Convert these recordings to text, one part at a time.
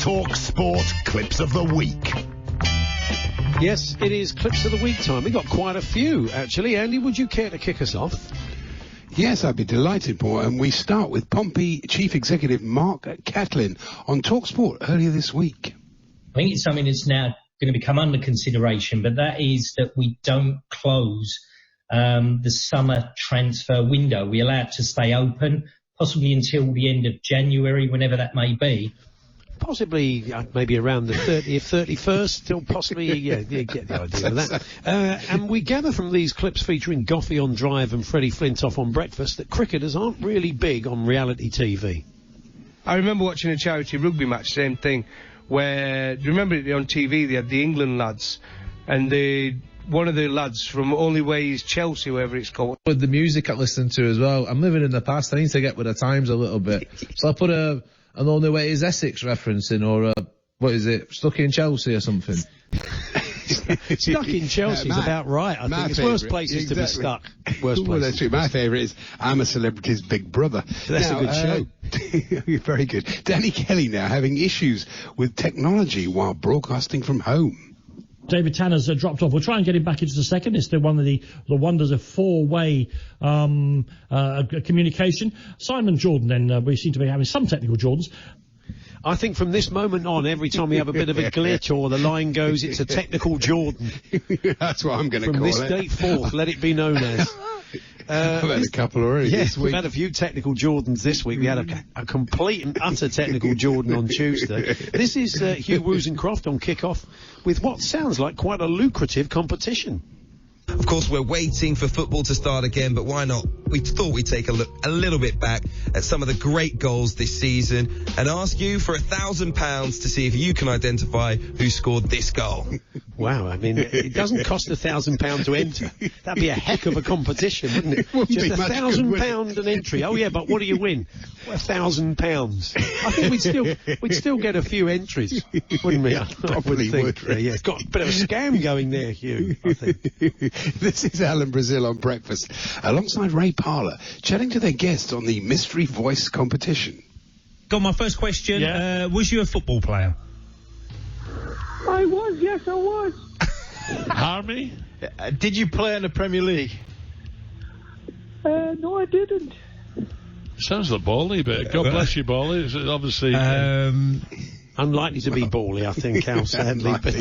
talkSPORT Clips of the Week. Yes, it is Clips of the Week time. We've got quite a few, actually. Andy, would you care to kick us off? Yes, I'd be delighted, Paul. And we start with Pompey Chief Executive Mark Catlin on talkSPORT earlier this week. I think it's something that's now going to become under consideration, but that is that we don't close the summer transfer window. We allow it to stay open, possibly until the end of January, whenever that may be. Possibly, maybe around the 30th, 31st, till possibly, you get the idea of that. And we gather from these clips featuring Goffey on Drive and Freddie Flintoff on Breakfast that cricketers aren't really big on reality TV. I remember watching a charity rugby match, same thing, where, do you remember on TV, they had the England lads, and one of the lads from Only Way is Chelsea, wherever it's called. With the music I listen to as well, I'm living in the past, I need to get with the times a little bit. So I put an Only Way is Essex reference in, or what is it, Stuck in Chelsea or something. Stuck in Chelsea is about right, I think. It's worse places to be stuck. Worst places. Well, that's true. My favourite is I'm a Celebrity's Big Brother. That's a good show. Very good. Danny Kelly now having issues with technology while broadcasting from home. David Tanner's dropped off. We'll try and get him back into the second. It's one of the wonders of four-way communication. Simon Jordan, then, we seem to be having some technical Jordans. I think from this moment on, every time we have a bit of a glitch or the line goes, it's a technical Jordan. That's what I'm going to call it. From this date forth, let it be known as. I've had a couple already this week. We've had a few technical Jordans this week. We had a complete and utter technical Jordan on Tuesday. This is Hugh Wozencroft on Kickoff with what sounds like quite a lucrative competition. Of course, we're waiting for football to start again, but why not? We thought we'd take a look a little bit back at some of the great goals this season and ask you for £1,000 to see if you can identify who scored this goal. Wow, I mean, it doesn't cost £1,000 to enter. That'd be a heck of a competition, wouldn't it? Just £1,000 an entry. Oh yeah, but what do you win? Well, £1,000. I think we'd still get a few entries, wouldn't we? Probably would. Yeah, it's got a bit of a scam going there, Hugh, I think. This is Alan Brazil on Breakfast, alongside Ray Parlour, chatting to their guests on the Mystery Voice competition. Got my first question. Yeah. Was you a football player? I was, yes, I was. Harmy? Did you play in the Premier League? No, I didn't. Sounds like Bally, but God bless you, Bally. It's obviously... Unlikely to be Bally, I think, Al, sadly. but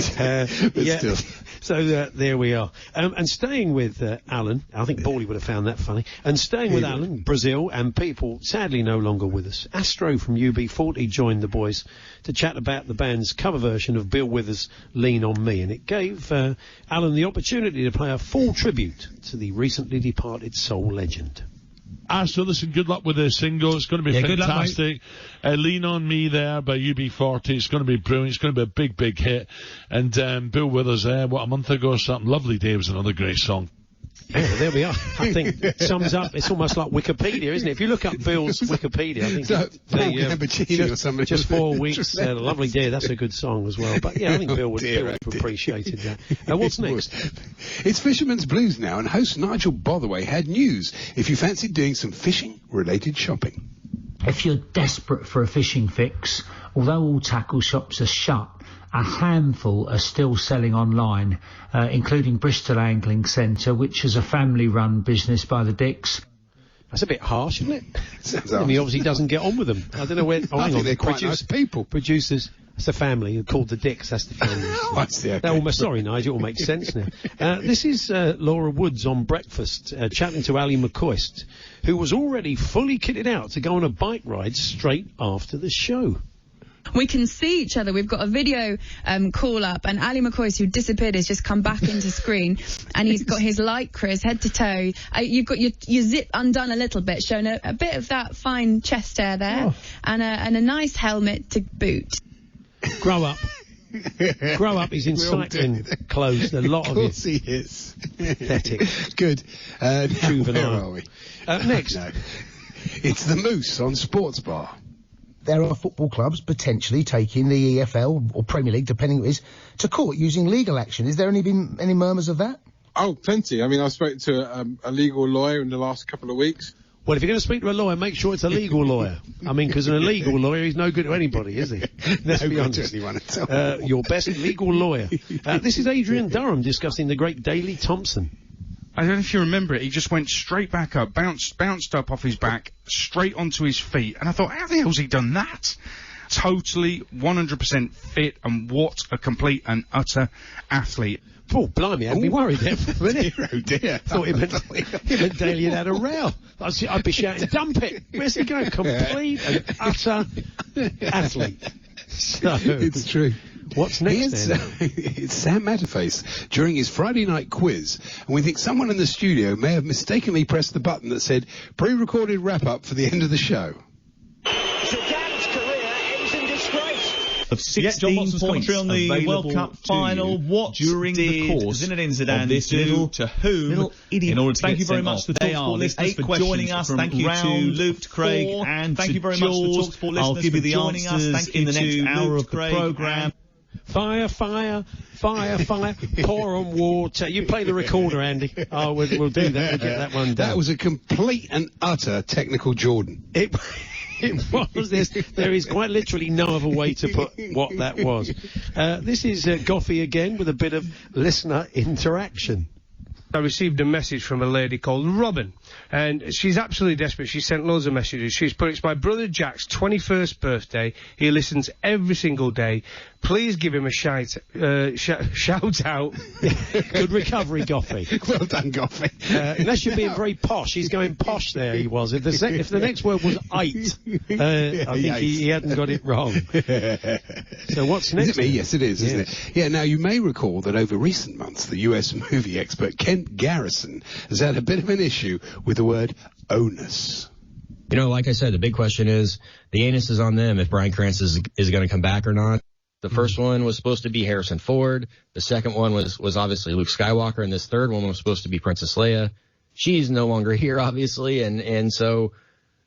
yeah. Still. So there we are. And staying with Alan, I think Bally would have found that funny. And staying with Alan, Brazil, and people sadly no longer with us. Astro from UB40 joined the boys to chat about the band's cover version of Bill Withers' Lean on Me. And it gave Alan the opportunity to play a full tribute to the recently departed soul legend. So listen, good luck with the single. It's going to be fantastic. Lean on Me there by UB40. It's going to be brilliant. It's going to be a big, big hit. And Bill Withers there, a month ago or something. Lovely Day was another great song. Yeah, well, there we are. I think it sums up. It's almost like Wikipedia, isn't it? If you look up Bill's Wikipedia, I think just 4 weeks. Lovely Day. That's a good song as well. But yeah, I think Bill would have appreciated that. What's next? It's Fisherman's Blues now, and host Nigel Botherway had news if you fancy doing some fishing-related shopping. If you're desperate for a fishing fix, although all tackle shops are shut, a handful are still selling online, including Bristol Angling Centre, which is a family-run business by the Dicks. That's a bit harsh, isn't it? He obviously doesn't get on with them. I don't know where... I think they're quite nice people. Producers. It's a family called the Dicks. That's the family. Sorry, Nigel. It all makes sense now. This is Laura Woods on Breakfast, chatting to Ali McCoist, who was already fully kitted out to go on a bike ride straight after the show. We can see each other. We've got a video call up, and Ali McCoist, who disappeared, has just come back into screen, and he's got his lycras head to toe. You've got your zip undone a little bit, showing a bit of that fine chest hair there, and a nice helmet to boot. Grow up. Grow up. He's in cycling clothes. A lot of it. Of course he is. Pathetic. Good. Juvenile. Where are we? Next. No. It's the Moose on Sports Bar. There are football clubs potentially taking the EFL or Premier League, depending who it is, to court using legal action. Is there been any murmurs of that? Oh, plenty. I mean, I spoke to a legal lawyer in the last couple of weeks. Well, if you're going to speak to a lawyer, make sure it's a legal lawyer. I mean, because an illegal lawyer, he's no good to anybody, is he? Let's be honest. Your best legal lawyer. This is Adrian Durham discussing the great Daley Thompson. I don't know if you remember it, he just went straight back up, bounced up off his back, straight onto his feet, and I thought, how the hell's he done that? Totally 100% fit, and what a complete and utter athlete. Oh, blimey, I'd be worried there for a minute. Oh dear. Thought he meant Daley had had a row. I'd be shouting, dump it! Where's he going? Complete and utter athlete. So, it's true. What's next then? It's Sam Matterface during his Friday night quiz, and we think someone in the studio may have mistakenly pressed the button that said pre-recorded wrap-up for the end of the show. Zidane's career ends in disgrace. Of 16 points on the World Cup final, what during the course Zinedine Zidane this little to whom little idiot in order to thank you very much to the TalkSPORT listeners for joining us. Thank you to Luke, Craig, and thank you very much to the TalkSPORT listeners. I'll give you the answers in the next hour of the programme. Fire, fire, fire, fire, pour on water. You play the recorder, Andy. Oh, we'll do that. We'll get that one done. That was a complete and utter technical Jordan. It was this. There is quite literally no other way to put what that was. This is Goffey again with a bit of listener interaction. I received a message from a lady called Robin, and she's absolutely desperate. She sent loads of messages. She's put, it's my brother Jack's 21st birthday. He listens every single day. Please give him a shout out. Good recovery, Goffey. Well done, Goffey. Unless you're being very posh. He's going posh there, he was. If the next word was eight, I think he hadn't got it wrong. So what's next? Is it me? Yes, it is, isn't it? Yeah, now you may recall that over recent months, the US movie expert Kent Garrison has had a bit of an issue with the word onus. You know, like I said, the big question is, the anus is on them if Bryan Cranston is going to come back or not. The first one was supposed to be Harrison Ford. The second one was obviously Luke Skywalker, and this third one was supposed to be Princess Leia. She's no longer here, obviously, and so,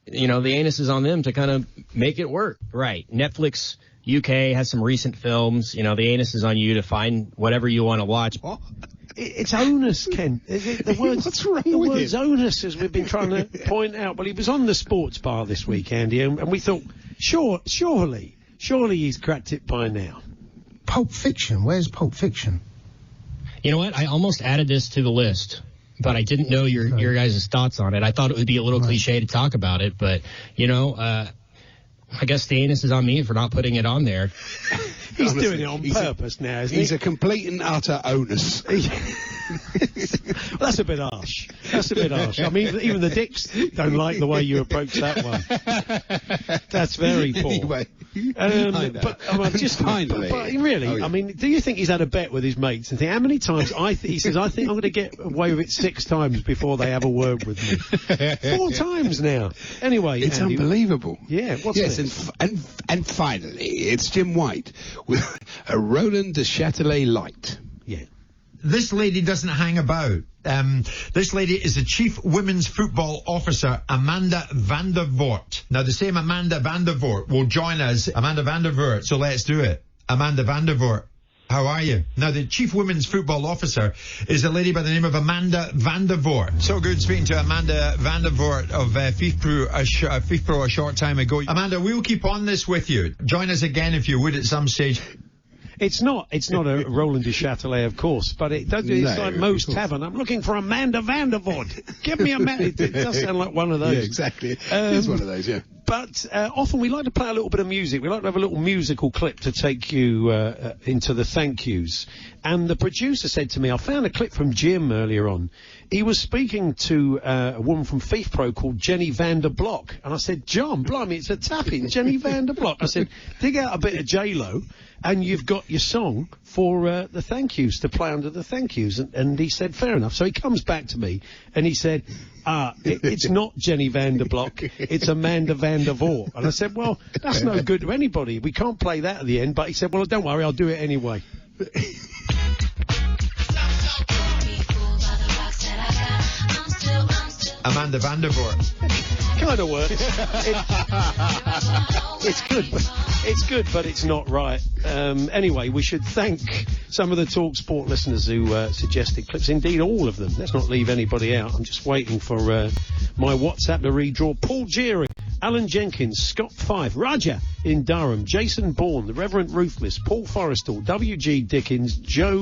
you know, the anus is on them to kind of make it work. Right. Netflix UK has some recent films. You know, the anus is on you to find whatever you want to watch. What? It's onus, Ken. The word's, what's wrong the with word's onus, as we've been trying to point out. Well, he was on the sports bar this week, Andy, and we thought, surely he's cracked it by now. Pulp Fiction. Where's Pulp Fiction? You know what? I almost added this to the list, but I didn't know your guys' thoughts on it. I thought it would be a little cliche to talk about it, but, you know, I guess the anus is on me for not putting it on there. He's honestly doing it on purpose now, isn't he? He's a complete and utter onus. Well, that's a bit harsh. I mean, even the dicks don't like the way you approach that one. That's very poor. Anyway, finally. But really, I mean, do you think he's had a bet with his mates and think how many times he says, I think I'm going to get away with it 6 times before they have a word with me. 4 times now. Anyway, it's Andy, unbelievable. Yeah. What's next? And finally, it's Jim White with a Roland de Châtelet light. Yeah. This lady doesn't hang about. This lady is the chief women's football officer, Amanda van der Voort. Now, the same Amanda van der Voort will join us. Amanda van der Voort, so let's do it. Amanda van der Voort, how are you? Now, the chief women's football officer is a lady by the name of Amanda van der Voort. So good speaking to Amanda van der Voort of FIFPro a short time ago. Amanda, we'll keep on this with you. Join us again if you would at some stage. It's not a Roland de Châtelet, of course, but it's like Moe's Tavern. I'm looking for Amanda van der Voort. Give me Amanda. It does sound like one of those. Yeah, exactly. It's one of those, yeah. But often we like to play a little bit of music. We like to have a little musical clip to take you into the thank yous. And the producer said to me, I found a clip from Jim earlier on. He was speaking to a woman from FIFPro called Jenny van der Block. And I said, John, blimey, it's a tapping, Jenny van der Block. I said, dig out a bit of J-Lo and you've got your song for the thank yous, to play under the thank yous. And he said, fair enough. So he comes back to me and he said, it's not Jenny van der Block, it's Amanda van der Voort. And I said, well, that's no good to anybody. We can't play that at the end. But he said, well, don't worry, I'll do it anyway. Amanda van der Voort. Kind of works. It's good, but it's not right. Anyway, we should thank some of the TalkSPORT listeners who suggested clips. Indeed, all of them. Let's not leave anybody out. I'm just waiting for My WhatsApp to redraw: Paul Geary, Alan Jenkins, Scott Fife, Roger in Durham, Jason Bourne, the Reverend Ruthless, Paul Forrestal, W.G. Dickens, Joe